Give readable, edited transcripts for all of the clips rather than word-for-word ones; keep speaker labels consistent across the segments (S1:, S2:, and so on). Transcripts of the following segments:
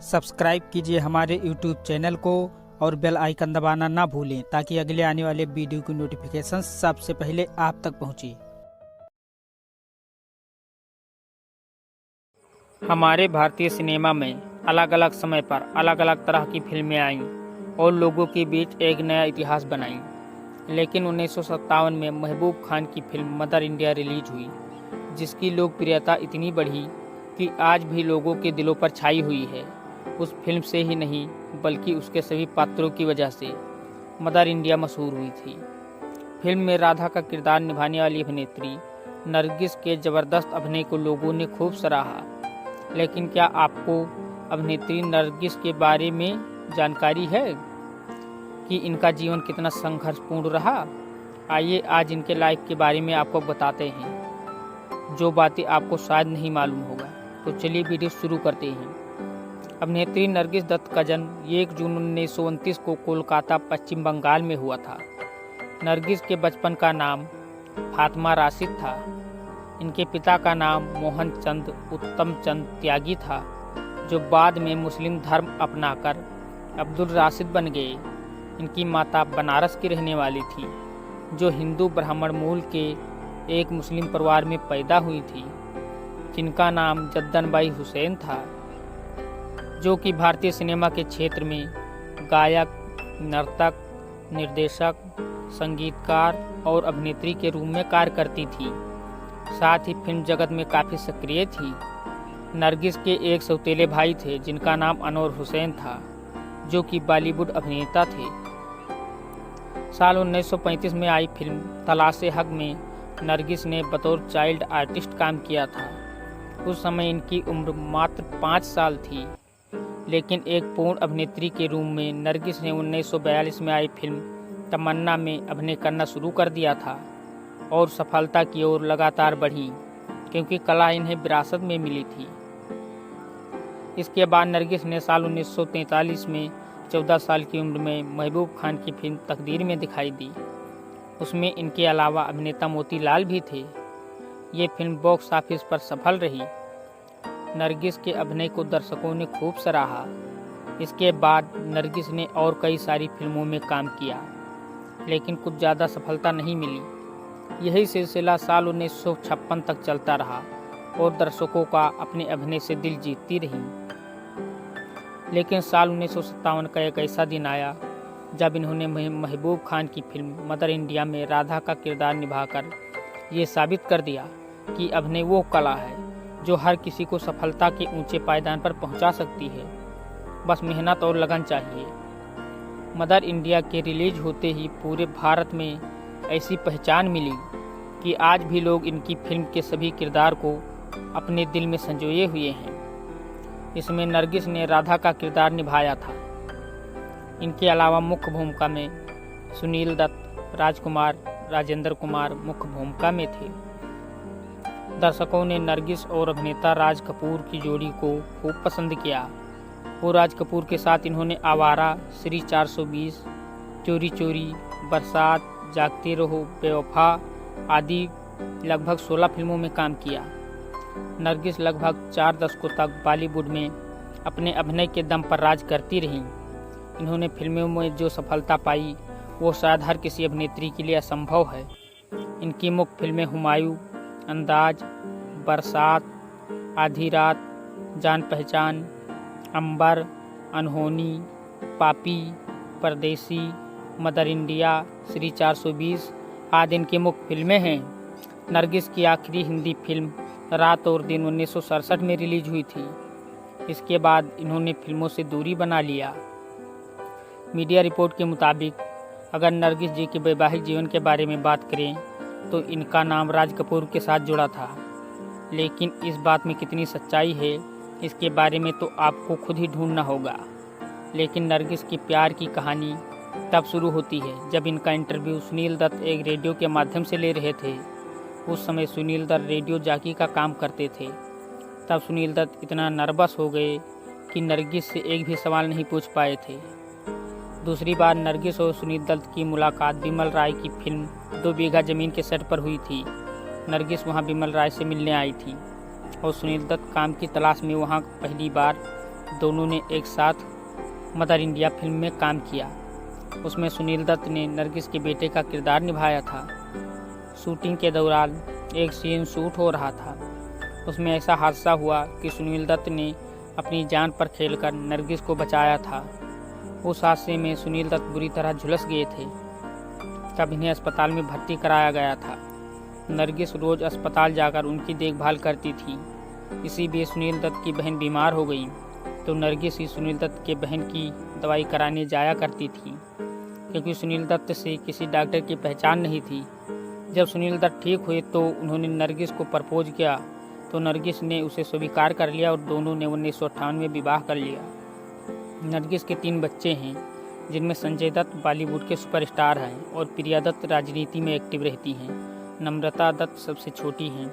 S1: Subscribe कीजिए हमारे YouTube channel को और बेल आइकन दबाना ना भूलें ताकि अगले आने वाले वीडियो की नोटिफिकेशन सबसे पहले आप तक पहुंचे। हमारे भारतीय सिनेमा में अलग अलग समय पर अलग अलग तरह की फिल्में आईं और लोगों के बीच एक नया इतिहास बनाई। लेकिन 1957 में महबूब खान की फिल्म मदर इंडिया रिलीज हुई, जिसकी लोकप्रियता इतनी बढ़ी कि आज भी लोगों के दिलों पर छाई हुई है। उस फिल्म से ही नहीं बल्कि उसके सभी पात्रों की वजह से मदर इंडिया मशहूर हुई थी। फिल्म में राधा का किरदार निभाने वाली अभिनेत्री नरगिस के जबरदस्त अभिनय को लोगों ने खूब सराहा। लेकिन क्या आपको अभिनेत्री नरगिस के बारे में जानकारी है कि इनका जीवन कितना संघर्षपूर्ण रहा? आइए आज इनके लाइफ के बारे में आपको बताते हैं, जो बातें आपको शायद नहीं मालूम होगा। तो चलिए वीडियो शुरू करते हैं। अभिनेत्री नरगिस दत्त का जन्म 1 जून 1929 को कोलकाता, पश्चिम बंगाल में हुआ था। नरगिस के बचपन का नाम फातिमा राशिद था। इनके पिता का नाम मोहन चंद उत्तम चंद त्यागी था, जो बाद में मुस्लिम धर्म अपनाकर अब्दुल राशिद बन गए। इनकी माता बनारस की रहने वाली थी, जो हिंदू ब्राह्मण मूल के एक मुस्लिम परिवार में पैदा हुई थी, जिनका नाम जद्दनबाई हुसैन था, जो कि भारतीय सिनेमा के क्षेत्र में गायक, नर्तक, निर्देशक, संगीतकार और अभिनेत्री के रूप में कार्य करती थी। साथ ही फिल्म जगत में काफ़ी सक्रिय थी। नरगिस के एक सौतेले भाई थे, जिनका नाम अनवर हुसैन था, जो कि बॉलीवुड अभिनेता थे। साल 1935 में आई फिल्म तलाशे हक में नरगिस ने बतौर चाइल्ड आर्टिस्ट काम किया था। उस समय इनकी उम्र मात्र 5 साल थी, लेकिन एक पूर्ण अभिनेत्री के रूप में नरगिस ने 1942 में आई फिल्म तमन्ना में अभिनय करना शुरू कर दिया था और सफलता की ओर लगातार बढ़ी, क्योंकि कला इन्हें विरासत में मिली थी। इसके बाद नरगिस ने साल 1943 में 14 साल की उम्र में महबूब खान की फिल्म तकदीर में दिखाई दी। उसमें इनके अलावा अभिनेता मोतीलाल भी थे। ये फिल्म बॉक्स ऑफिस पर सफल रही। नरगिस के अभिनय को दर्शकों ने खूब सराहा। इसके बाद नरगिस ने और कई सारी फिल्मों में काम किया, लेकिन कुछ ज़्यादा सफलता नहीं मिली। यही सिलसिला साल 1956 तक चलता रहा और दर्शकों का अपने अभिनय से दिल जीतती रही। लेकिन साल 1957 का एक ऐसा दिन आया जब इन्होंने महबूब खान की फिल्म मदर इंडिया में राधा का किरदार निभाकर ये साबित कर दिया कि अभिनय वो कला है जो हर किसी को सफलता के ऊंचे पायदान पर पहुंचा सकती है। बस मेहनत और लगन चाहिए। मदर इंडिया के रिलीज होते ही पूरे भारत में ऐसी पहचान मिली कि आज भी लोग इनकी फिल्म के सभी किरदार को अपने दिल में संजोए हुए हैं। इसमें नरगिस ने राधा का किरदार निभाया था। इनके अलावा मुख्य भूमिका में सुनील दत्त, राजकुमार, राजेंद्र कुमार मुख्य भूमिका में थे। दर्शकों ने नरगिस और अभिनेता राज कपूर की जोड़ी को खूब पसंद किया और राज कपूर के साथ इन्होंने आवारा, श्री 420, चोरी चोरी, बरसात, जागते रहो, बेवफा आदि लगभग 16 फिल्मों में काम किया। नरगिस लगभग 4 दशकों तक बॉलीवुड में अपने अभिनय के दम पर राज करती रहीं। इन्होंने फिल्मों में जो सफलता पाई वो शायद हर किसी अभिनेत्री के लिए असंभव है। इनकी मुख्य फिल्में हुमायूं, अंदाज, बरसात, आधी रात, जान पहचान, अंबर, अनहोनी, पापी, परदेसी, मदर इंडिया, श्री 420 आदि इनकी मुख्य फिल्में हैं। नरगिस की आखिरी हिंदी फिल्म रात और दिन 1967 में रिलीज हुई थी। इसके बाद इन्होंने फिल्मों से दूरी बना लिया। मीडिया रिपोर्ट के मुताबिक अगर नरगिस जी के वैवाहिक जीवन के बारे में बात करें तो इनका नाम राज कपूर के साथ जुड़ा था। लेकिन इस बात में कितनी सच्चाई है इसके बारे में तो आपको खुद ही ढूंढना होगा। लेकिन नरगिस की प्यार की कहानी तब शुरू होती है जब इनका इंटरव्यू सुनील दत्त एक रेडियो के माध्यम से ले रहे थे। उस समय सुनील दत्त रेडियो जॉकी का काम करते थे। तब सुनील दत्त इतना नर्वस हो गए कि नरगिस से एक भी सवाल नहीं पूछ पाए थे। दूसरी बार नरगिस और सुनील दत्त की मुलाकात बिमल राय की फिल्म 2 बीघा जमीन के सेट पर हुई थी। नरगिस वहां बिमल राय से मिलने आई थी और सुनील दत्त काम की तलाश में वहां पहली बार दोनों ने एक साथ मदर इंडिया फिल्म में काम किया। उसमें सुनील दत्त ने नरगिस के बेटे का किरदार निभाया था। शूटिंग के दौरान एक सीन शूट हो रहा था। उसमें ऐसा हादसा हुआ कि सुनील दत्त ने अपनी जान पर खेलकर नरगिस को बचाया था। उस हादसे में सुनील दत्त बुरी तरह झुलस गए थे। तब इन्हें अस्पताल में भर्ती कराया गया था। नरगिस रोज अस्पताल जाकर उनकी देखभाल करती थी। इसी बीच सुनील दत्त की बहन बीमार हो गई तो नरगिस ही सुनील दत्त के बहन की दवाई कराने जाया करती थी, क्योंकि सुनील दत्त से किसी डॉक्टर की पहचान नहीं थी। जब सुनील दत्त ठीक हुए तो उन्होंने नरगिस को प्रपोज किया तो नरगिस ने उसे स्वीकार कर लिया और दोनों ने 1958 में विवाह कर लिया। नरगिस के 3 बच्चे हैं, जिनमें संजय दत्त बॉलीवुड के सुपरस्टार हैं और प्रिया दत्त राजनीति में एक्टिव रहती हैं। नम्रता दत्त सबसे छोटी हैं।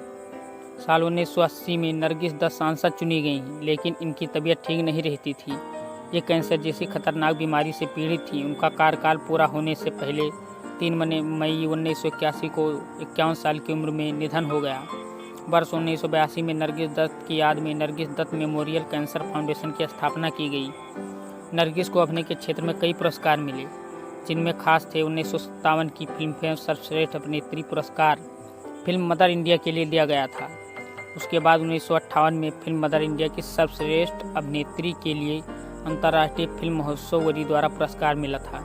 S1: साल 1980 में नरगिस दत्त सांसद चुनी गईं, लेकिन इनकी तबीयत ठीक नहीं रहती थी। ये कैंसर जैसी खतरनाक बीमारी से पीड़ित थी। उनका कार्यकाल पूरा होने से पहले 3 मई 1981 को 51 साल की उम्र में निधन हो गया। वर्ष 1982 में नरगिस दत्त की याद में Nargis Dutt memorial cancer foundation की स्थापना की गई। नरगिस को अभिनय के क्षेत्र में कई पुरस्कार मिले, जिनमें खास थे 1957 की फिल्मफेयर सर्वश्रेष्ठ अभिनेत्री पुरस्कार फिल्म मदर इंडिया के लिए दिया गया था। उसके बाद 1958 में फिल्म मदर इंडिया की सर्वश्रेष्ठ अभिनेत्री के लिए अंतर्राष्ट्रीय फिल्म महोत्सव वरी द्वारा पुरस्कार मिला था।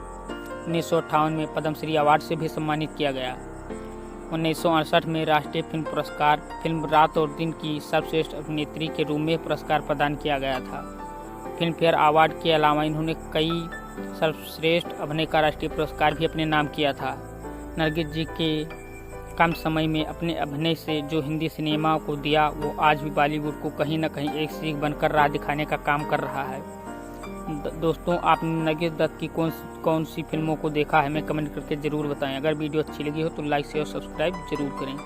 S1: 1958 में पद्मश्री अवार्ड से भी सम्मानित किया गया। 1968 में राष्ट्रीय फिल्म पुरस्कार फिल्म रात और दिन की सर्वश्रेष्ठ अभिनेत्री के रूप में पुरस्कार प्रदान किया गया था। फिल्म फेयर अवार्ड के अलावा इन्होंने कई सर्वश्रेष्ठ अभिनय का राष्ट्रीय पुरस्कार भी अपने नाम किया था। नरगिस जी के कम समय में अपने अभिनय से जो हिंदी सिनेमा को दिया, वो आज भी बॉलीवुड को कहीं न कहीं एक सीख बनकर राह दिखाने का काम कर रहा है। दोस्तों, आपने नरगिस दत्त की कौन सी फिल्मों को देखा है, हमें कमेंट करके ज़रूर बताएं। अगर वीडियो अच्छी लगी हो तो लाइक शेयर और सब्सक्राइब जरूर करें।